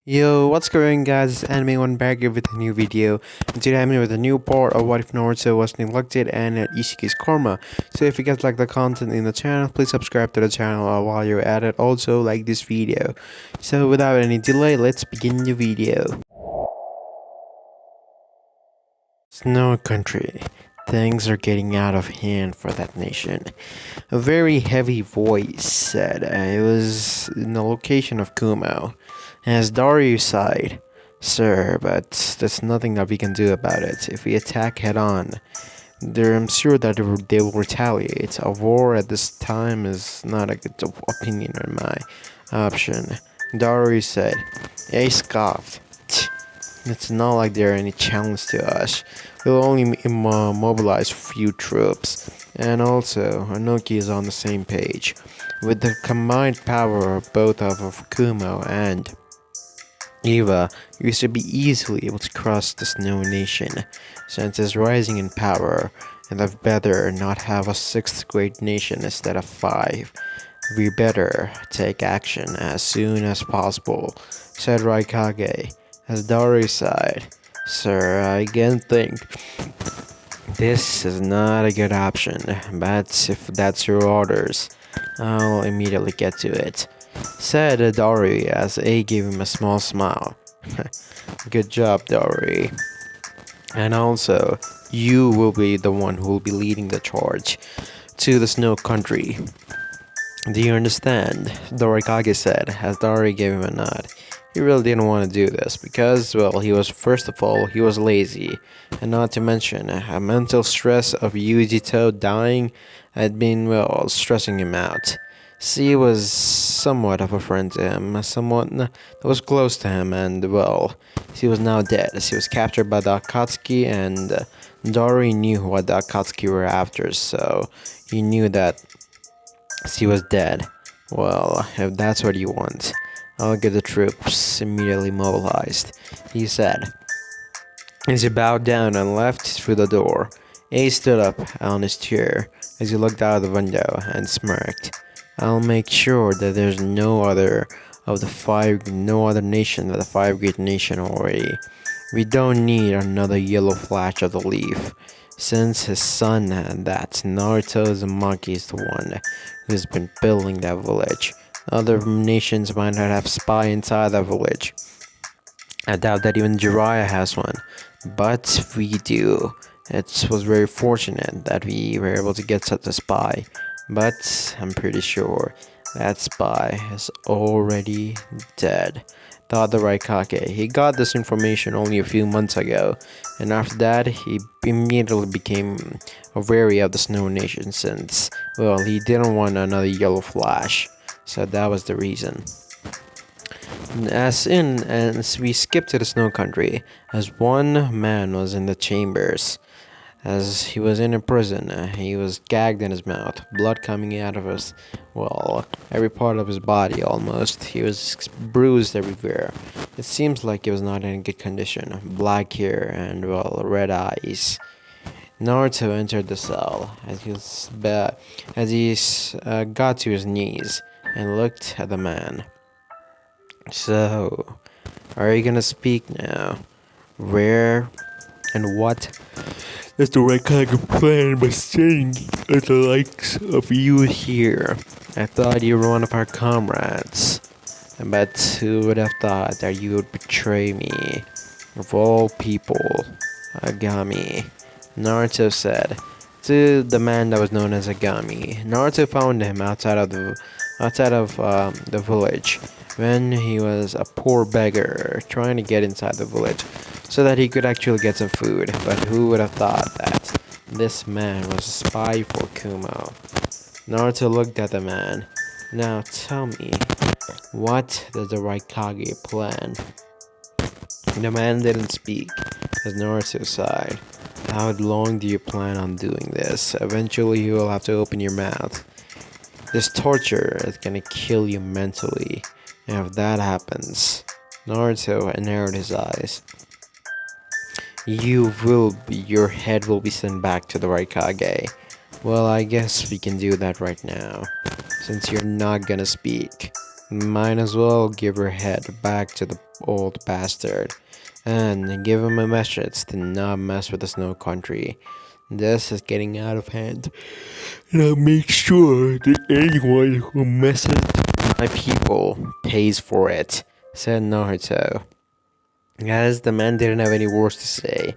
Yo, what's going on, guys? It's Anime One back here with a new video. And today I'm here with a new part of What If Naruto Was Neglected and Isshiki's Karma. So if you guys like the content in the channel, please subscribe to the channel while you're at it. Also like this video. So without any delay, let's begin the video. Snow Country. Things are getting out of hand for that nation. A very heavy voice said it was in the location of Kumo. As Dario sighed, "Sir, but there's nothing that we can do about it. If we attack head on, I'm sure that they will retaliate. A war at this time is not a good opinion on my option." Dario said. He scoffed. It's not like there are any challenge to us. We'll only mobilize few troops. And also, Anoki is on the same page. With the combined power of both of Kumo and Eva, we should be easily able to cross the Snow Nation. Since it's rising in power, and I'd better not have a sixth great nation instead of five. We better take action as soon as possible, said Raikage. As Dario sighed, "Sir, I again think this is not a good option, but if that's your orders, I'll immediately get to it," said Dario as A gave him a small smile. "Good job, Dario. And also, you will be the one who will be leading the charge to the Snow Country. Do you understand?" Dorikage said as Dario gave him a nod. He really didn't want to do this because, well, he was lazy, and not to mention a mental stress of Yujito dying had been, well, stressing him out. She was somewhat of a friend to him, someone that was close to him, and, well, she was now dead. She was captured by the Akatsuki, and Dario knew what the Akatsuki were after, so he knew that she was dead. Well, if that's what you want, I'll get the troops immediately mobilized, he said. As he bowed down and left through the door, A stood up on his chair as he looked out the window and smirked. "I'll make sure that there's no other nation than the five great nation already. We don't need another yellow flash of the leaf. Since his son that Naruto Uzumaki is the one who's been building that village. Other nations might not have spy inside the village. I doubt that even Jiraiya has one, but we do. It was very fortunate that we were able to get such a spy, but I'm pretty sure that spy is already dead," thought the Raikage. He got this information only a few months ago, and after that he immediately became wary of the Snow Nation since, well, he didn't want another yellow flash. So that was the reason. As we skip to the Snow Country, as one man was in the chambers, as he was in a prison, he was gagged in his mouth, blood coming out of his, well, every part of his body almost. He was bruised everywhere. It seems like he was not in good condition. Black hair and, well, red eyes. Naruto entered the cell as he got to his knees and looked at the man. "So, are you gonna speak now? Where and what does the Raikage plan by staying with the likes of you here? I thought you were one of our comrades. But who would have thought that you would betray me? Of all people, Agami," Naruto said to the man that was known as Agami. Naruto found him outside of the village when he was a poor beggar trying to get inside the village so that he could actually get some food. But who would have thought that this man was a spy for Kumo? Naruto looked at the man. "Now tell me, what does the Raikage plan?" The man didn't speak as Naruto sighed. "How long do you plan on doing this? Eventually you will have to open your mouth. This torture is gonna kill you mentally, and if that happens," Naruto narrowed his eyes, "your head will be sent back to the Raikage." "Well, I guess we can do that right now, since you're not gonna speak," Might as well give her head back to the old bastard and give him a message to not mess with the snow country. This is getting out of hand. And I'll make sure that anyone who messes with my people pays for it, said Naruto. As the man didn't have any words to say,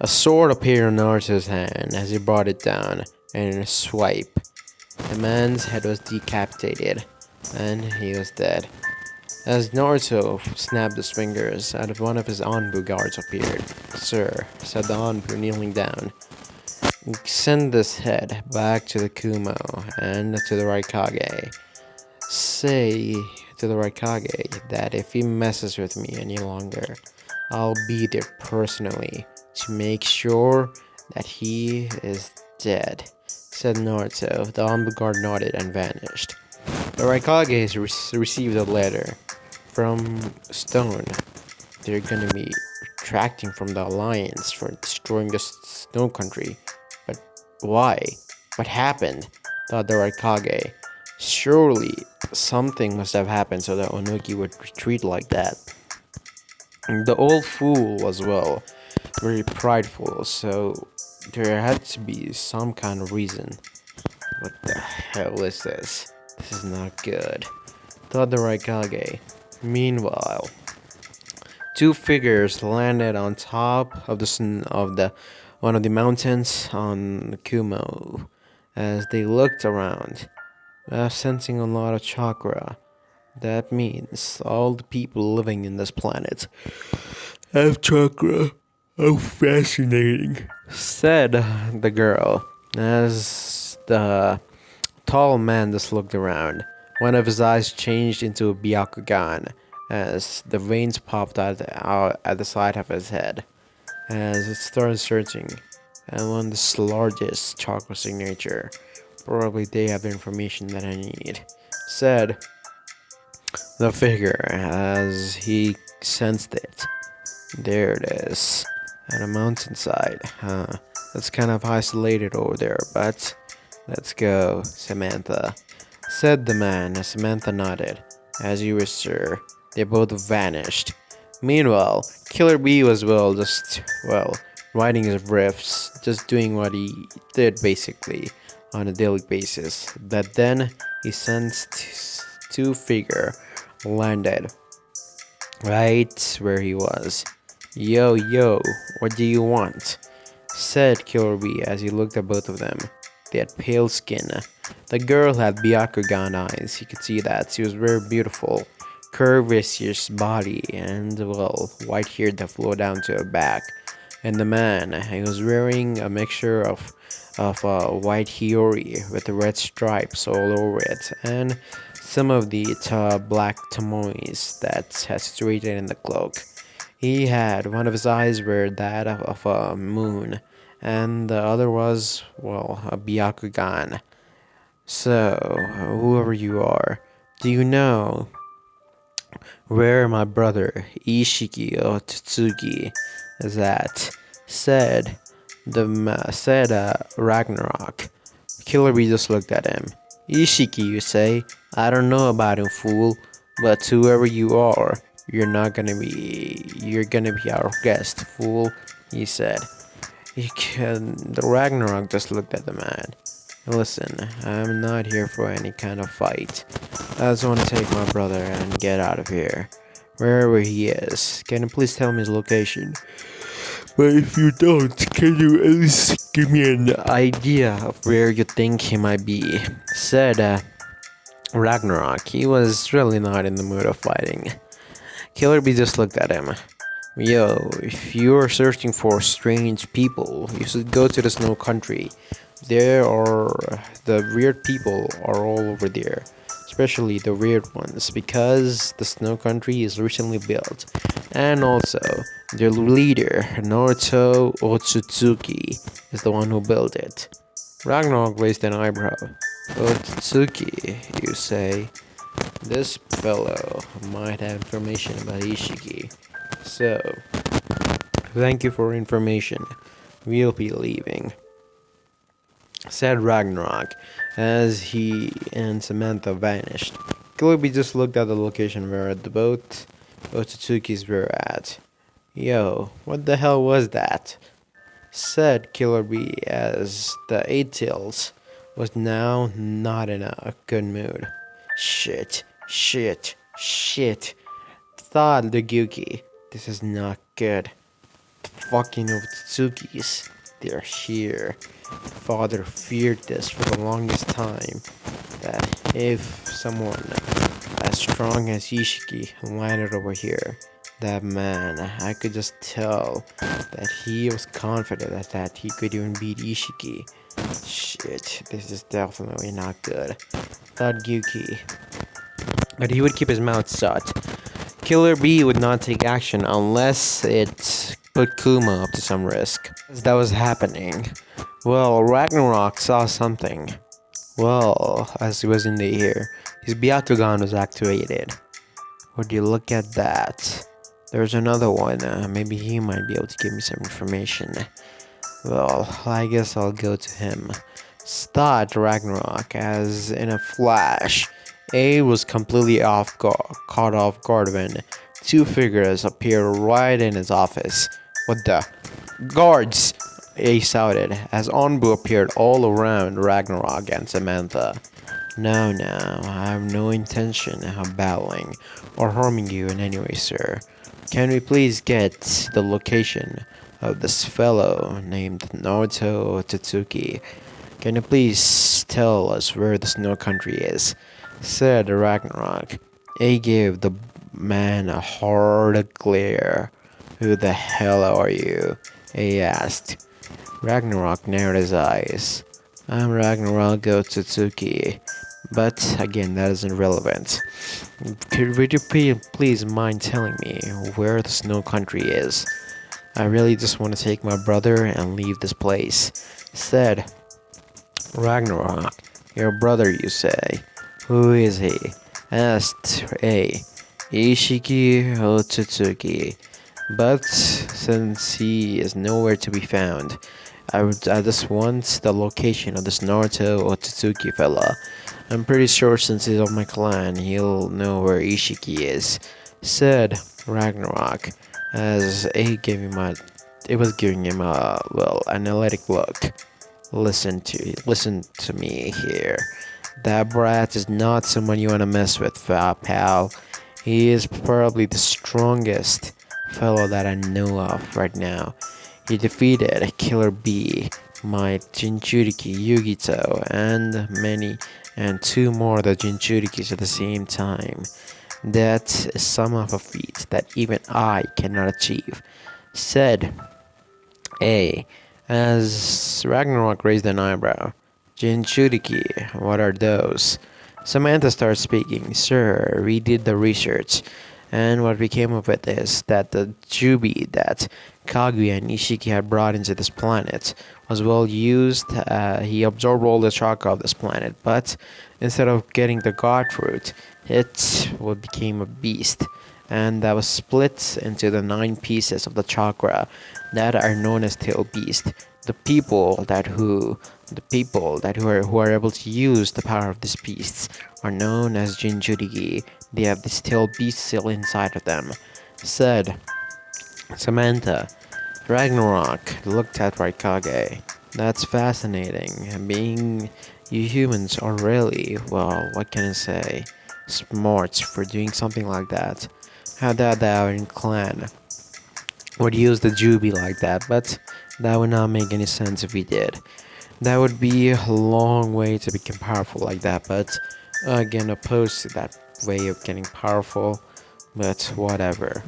a sword appeared in Naruto's hand as he brought it down, and in a swipe, the man's head was decapitated, and he was dead. As Naruto snapped his fingers, out of one of his Anbu guards appeared. Sir, said the Anbu, kneeling down, send this head back to the Kumo and to the Raikage. Say to the Raikage that if he messes with me any longer, I'll be there personally to make sure that he is dead, said Naruto. The Anbu guard nodded and vanished. The Raikage received a letter from Stone. They're gonna be retracting from the alliance for destroying the Snow Country. But why? What happened? Thought the Raikage. Surely something must have happened so that Onuki would retreat like that. The old fool was, well, very prideful, so there had to be some kind of reason. What the hell is this? This is not good, thought the Raikage. Meanwhile, two figures landed on top of the one of the mountains on Kumo. As they looked around, sensing a lot of chakra. That means all the people living in this planet have chakra. How fascinating, said the girl, as the tall man just looked around. One of his eyes changed into a Byakugan as the veins popped out at the side of his head. As it started searching, and one the largest chakra signature. Probably they have the information that I need, said the figure as he sensed it. There it is, at a mountainside. It's kind of isolated over there, but let's go, Samantha, said the man as Samantha nodded. As you wish, sir. They both vanished. Meanwhile, Killer Bee was writing his riffs, just doing what he did basically on a daily basis. But then he sensed two figure landed right where he was. Yo, what do you want? Said Killer Bee as he looked at both of them. They had pale skin. The girl had Byakugan eyes, he could see that. She was very beautiful. Curvaceous body and, well, white hair that flowed down to her back. And the man, he was wearing a mixture of white hiyori with the red stripes all over it, and some of the black tomoes that had situated in the cloak. He had one of his eyes were that of a moon, and the other was, well, a Byakugan. So, whoever you are, do you know where my brother Isshiki Otsutsuki is at? Said Ragnarok. Killer Bee just looked at him. Isshiki, you say? I don't know about him, fool. But whoever you are, you're gonna be our guest, fool, he said. The Ragnarok just looked at the man. Listen, I'm not here for any kind of fight. I just want to take my brother and get out of here. Wherever he is, can you please tell me his location? But if you don't, can you at least give me an idea of where you think he might be? Said Ragnarok. He was really not in the mood of fighting. Killer Bee just looked at him. Yo, if you're searching for strange people, you should go to the Snow Country. The weird people are all over there, especially the weird ones, because the Snow Country is recently built. And also, their leader, Naruto Otsutsuki, is the one who built it. Ragnarok raised an eyebrow. Otsutsuki, you say? This fellow might have information about Isshiki. So, thank you for information. We'll be leaving, said Ragnarok as he and Samantha vanished. Killer B just looked at the location where the boat Otsutsuki's were at. Yo, what the hell was that? Said Killer B as the Eight Tails was now not in a good mood. Shit, shit, shit. Thought Luguki, this is not good. The fucking Otsutsukis, they're here. Father feared this for the longest time. That if someone as strong as Isshiki landed over here, that man, I could just tell that he was confident that he could even beat Isshiki. Shit, this is definitely not good. Thought Gyuki. But he would keep his mouth shut. Killer B would not take action unless it put Kuma up to some risk. As that was happening, well, Ragnarok saw something. Well, as he was in the air, his Byakugan was activated. Would you look at that? There's another one. Maybe he might be able to give me some information. Well, I guess I'll go to him. Start Ragnarok, as in a flash, A was completely caught off guard when two figures appeared right in his office. What the? Guards! A shouted, as Onbu appeared all around Ragnarok and Samantha. No, I have no intention of battling or harming you in any way, sir. Can we please get the location of this fellow named Naruto Tatsuki? Can you please tell us where the snow country is? Said Ragnarok. A gave the man a hard glare. Who the hell are you? A asked. Ragnarok narrowed his eyes. I'm Ragnarok Tatsuki. But again, that isn't relevant. Would you please mind telling me where the snow country is? I really just want to take my brother and leave this place. Said Ragnarok. Your brother, you say? Who is he? Asked A. Isshiki Otsutsuki. But since he is nowhere to be found, I just want the location of this Naruto Otsutsuki fella. I'm pretty sure since he's of my clan, he'll know where Isshiki is. Said Ragnarok, as A gave him giving him a, well, analytic look. Listen to me here. That brat is not someone you want to mess with, pal. He is probably the strongest fellow that I know of right now. He defeated Killer B, my Jinchuriki Yugito, and two more of the Jinchurikis at the same time. That is some of a feat that even I cannot achieve. Said A, as Ragnarok raised an eyebrow. Jinchuriki, what are those? Samantha started speaking. Sir, we did the research, and what we came up with is that the Jubi that Kaguya and Isshiki had brought into this planet was well used. He absorbed all the chakra of this planet, but instead of getting the god fruit, it became a beast, and that was split into the 9 pieces of the chakra that are known as tail beast. The people who are able to use the power of these beasts are known as Jinchuriki. They have this tail beast still inside of them. Said Samantha. Ragnarok looked at Raikage. That's fascinating. Being you humans are really, well, what can I say, smart for doing something like that. How that our clan would use the Jubi like that, but that would not make any sense if we did. That would be a long way to become powerful like that, but again, opposed to that way of getting powerful, but whatever.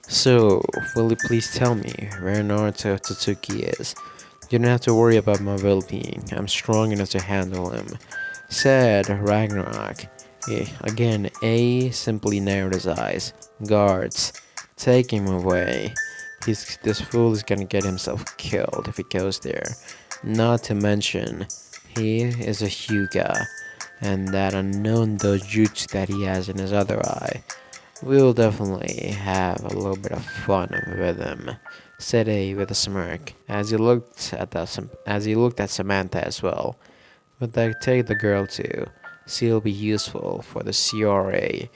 So, will you please tell me where Naruto Tatsuki is? You don't have to worry about my well-being. I'm strong enough to handle him. Said Ragnarok. Again, A simply narrowed his eyes. Guards, take him away. This fool is gonna get himself killed if he goes there. Not to mention, he is a Hyuga, and that unknown dojutsu that he has in his other eye. We'll definitely have a little bit of fun with him, said A with a smirk, as he looked at Samantha as well. But I take the girl too. She'll be useful for the CRA.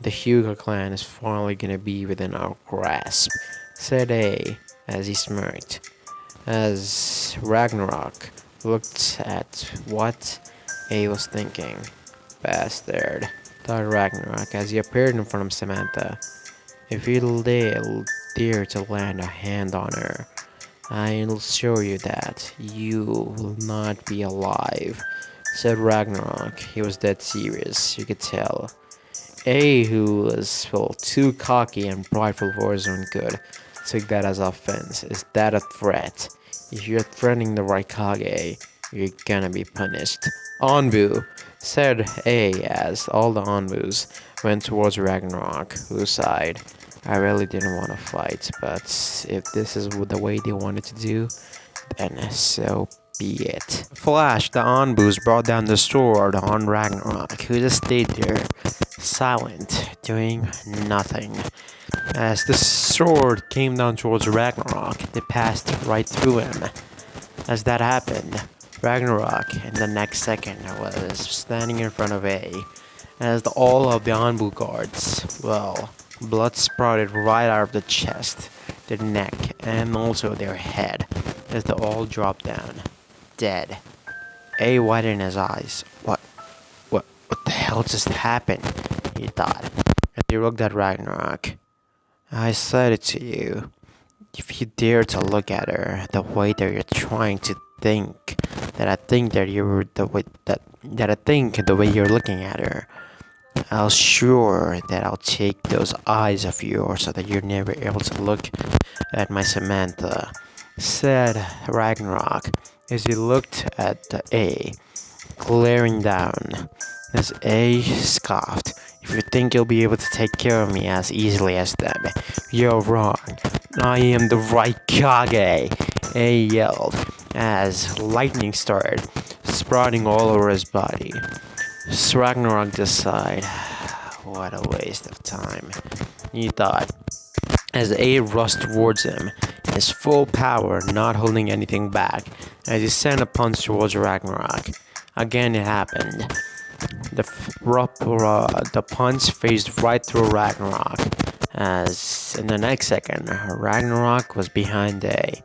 The Hyuga clan is finally gonna be within our grasp, said A as he smirked. As Ragnarok looked at what A was thinking. Bastard, thought Ragnarok as he appeared in front of Samantha. If you dare to land a hand on her, I'll show you that you will not be alive, said Ragnarok. He was dead serious, you could tell. A, who was felt too cocky and prideful for his own good, took that as offense. Is that a threat? If you're threatening the Raikage, you're gonna be punished. Anbu, said A as all the Anbus went towards Ragnarok, who sighed. I really didn't want to fight, but if this is the way they wanted to do, then so be it. Flash, the Anbus brought down the sword on Ragnarok, who just stayed there, silent, doing nothing. As the sword came down towards Ragnarok, it passed right through him. As that happened, Ragnarok, in the next second, was standing in front of A, as all of the Anbu guards, blood sprouted right out of the chest, their neck, and also their head, as they all dropped down, dead. A widened his eyes. What the hell just happened? He thought, as he looked at Ragnarok. I said it to you. If you dare to look at her the way that you're trying to think, that I think that you're the way that I think the way you're looking at her, I'll sure that I'll take those eyes of yours so that you're never able to look at my Samantha, said Ragnarok as he looked at the A, glaring down. As A scoffed, if you think you'll be able to take care of me as easily as them, you're wrong. I am the Raikage, A yelled as lightning started sprouting all over his body. Ragnarok decided, what a waste of time, he thought, as A rushed towards him in his full power, not holding anything back, as he sent a punch towards Ragnarok. Again it happened. The punch phased right through Ragnarok, as in the next second, Ragnarok was behind A.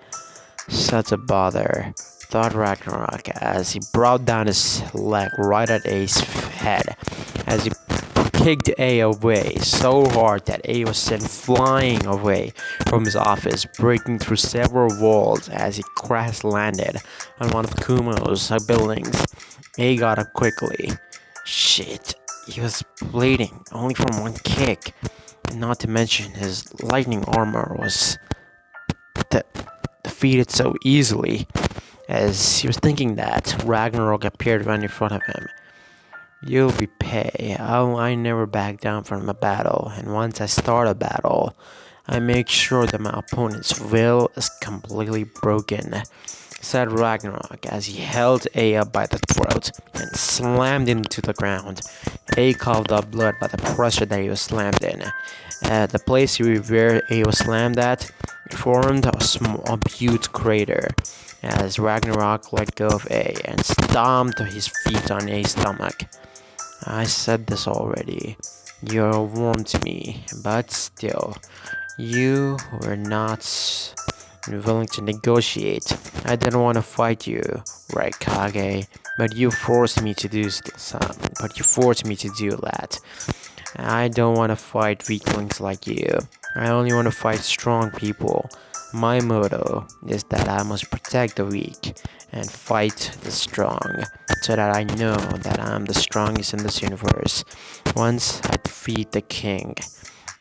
Such a bother, thought Ragnarok as he brought down his leg right at A's head, as he kicked A away so hard that A was sent flying away from his office, breaking through several walls as he crash landed on one of Kumo's buildings. A got up quickly. Shit, he was bleeding only from one kick, and not to mention his lightning armor was defeated so easily. As he was thinking that, Ragnarok appeared right in front of him. You'll be pay. I never back down from a battle, and once I start a battle, I make sure that my opponent's will is completely broken, said Ragnarok as he held A up by the throat and slammed him to the ground. A coughed up blood by the pressure that he was slammed in. At the place where A was slammed at, formed a huge crater, as Ragnarok let go of A and stomped his feet on A's stomach. I said this already. You're warm to me, but still, you were not willing to negotiate. I didn't want to fight you, Raikage, but you forced me to do that. I don't want to fight weaklings like you. I only want to fight strong people. My motto is that I must protect the weak and fight the strong, so that I know that I'm the strongest in this universe. Once I defeat the king,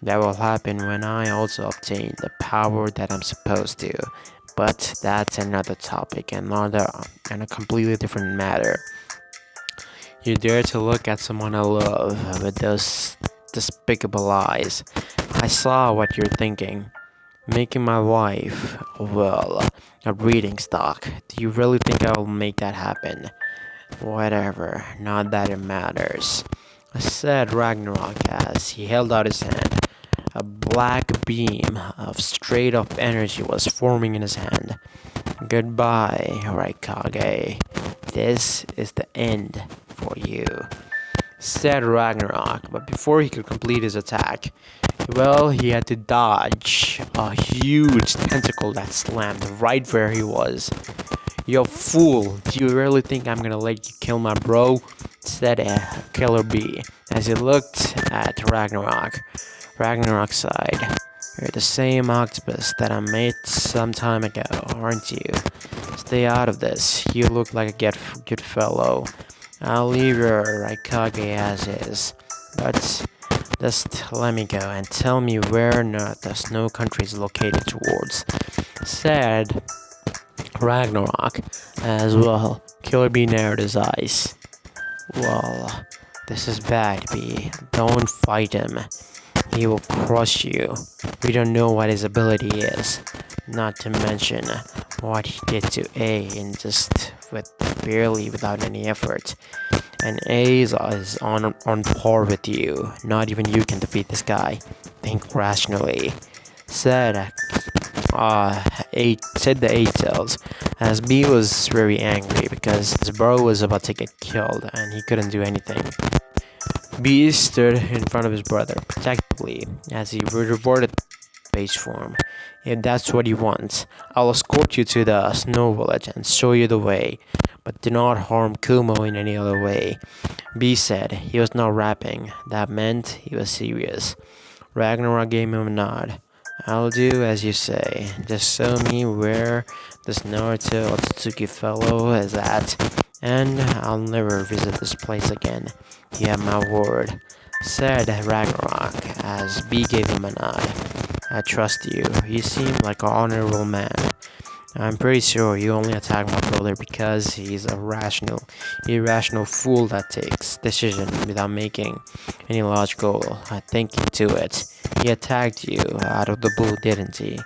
that will happen when I also obtain the power that I'm supposed to. But that's another topic and a completely different matter. You dare to look at someone I love with those despicable eyes. I saw what you're thinking. Making my wife, a breeding stock. Do you really think I will make that happen? Whatever, not that it matters, said Ragnarok as he held out his hand. A black beam of straight up energy was forming in his hand. Goodbye, Raikage. This is the end for you. said Ragnarok, but before he could complete his attack, well, he had to dodge a huge tentacle that slammed right where he was. "Yo, fool, do you really think I'm gonna let you kill my bro?" said Killer Bee as he looked at Ragnarok. Ragnarok sighed. "You're the same octopus that I met some time ago, aren't you? Stay out of this. You look like a good fellow. I'll leave your Raikage as is, but just let me go and tell me where the snow country is located towards," said Ragnarok. As well, Killer Bee narrowed his eyes. "Well, this is bad, Bee. Don't fight him. He will crush you. We don't know what his ability is. Not to mention what he did to A in just without any effort. And A is on par with you. Not even you can defeat this guy. Think rationally," said the eight tails, as B was very angry because his bro was about to get killed and he couldn't do anything. B stood in front of his brother protectively as he reverted base form. "If that's what you want, I'll escort you to the snow village and show you the way, but do not harm Kumo in any other way," B said. He was not rapping. That meant he was serious. Ragnarok gave him a nod. "I'll do as you say. Just show me where this Naruto Otsutsuki fellow is at, and I'll never visit this place again. You have my word," said Ragnarok as B gave him a nod. "I trust you. You seem like an honorable man. I'm pretty sure you only attacked my brother because he's a irrational fool that takes decision without making any logical thinking to it. He attacked you out of the blue, didn't he?"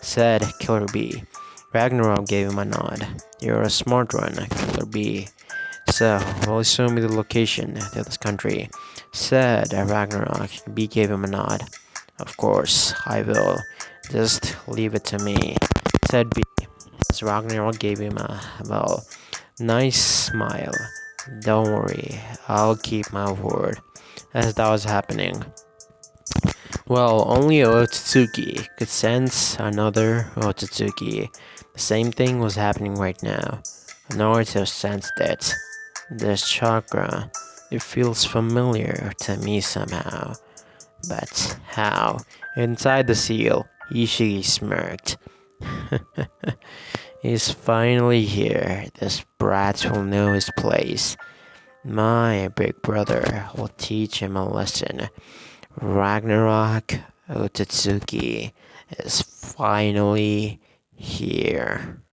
said Killer Bee. Ragnarok gave him a nod. "You're a smart one, Killer Bee. So, will you show me the location to this country?" said Ragnarok. B gave him a nod. "Of course, I will. Just leave it to me," said B. As Ragnarok gave him a, nice smile. "Don't worry, I'll keep my word." As that was happening, well, only Otsutsuki could sense another Otsutsuki. The same thing was happening right now. Naruto sensed it. "This chakra, it feels familiar to me somehow. But how?" Inside the seal, Isshiki smirked. "He's finally here. This brat will know his place. My big brother will teach him a lesson. Ragnarok Otsutsuki is finally here."